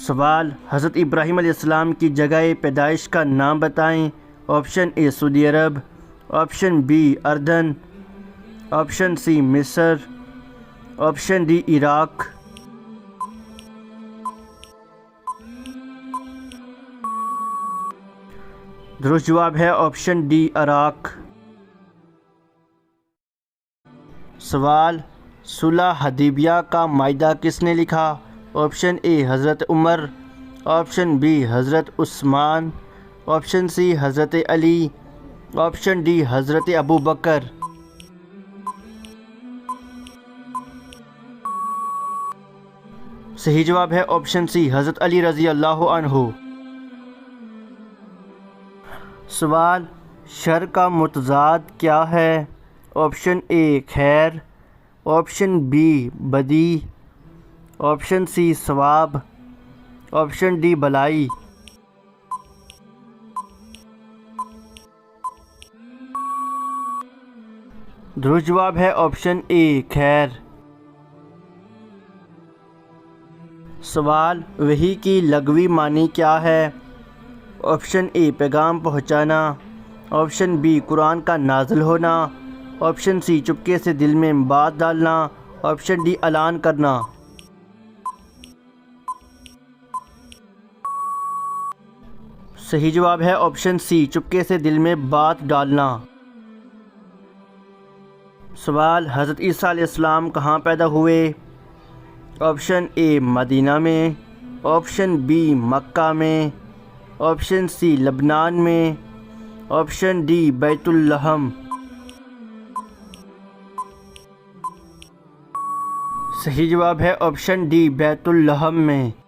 سوال، حضرت ابراہیم علیہ السلام کی جگہ پیدائش کا نام بتائیں۔ آپشن اے سعودی عرب، آپشن بی اردن، آپشن سی مصر، آپشن ڈی عراق۔ درست جواب ہے آپشن ڈی عراق۔ سوال، صلح حدیبیہ کا معاہدہ کس نے لکھا؟ آپشن اے حضرت عمر، آپشن بی حضرت عثمان، آپشن سی حضرت علی، آپشن ڈی حضرت ابو بکر۔ صحیح جواب ہے آپشن سی حضرت علی رضی اللہ عنہ۔ سوال، شر کا متضاد کیا ہے؟ آپشن اے خیر، آپشن بی بدی، آپشن سی ثواب، آپشن ڈی بلائی۔ درست جواب ہے آپشن اے خیر۔ سوال، وحی کی لغوی معنی کیا ہے؟ آپشن اے پیغام پہنچانا، آپشن بی قرآن کا نازل ہونا، آپشن سی چپکے سے دل میں بات ڈالنا، آپشن ڈی اعلان کرنا۔ صحیح جواب ہے آپشن سی چپکے سے دل میں بات ڈالنا۔ سوال، حضرت عیسیٰ علیہ السلام کہاں پیدا ہوئے؟ آپشن اے مدینہ میں، آپشن بی مکہ میں، آپشن سی لبنان میں، آپشن ڈی بیت اللحم۔ صحیح جواب ہے آپشن ڈی بیت اللحم میں۔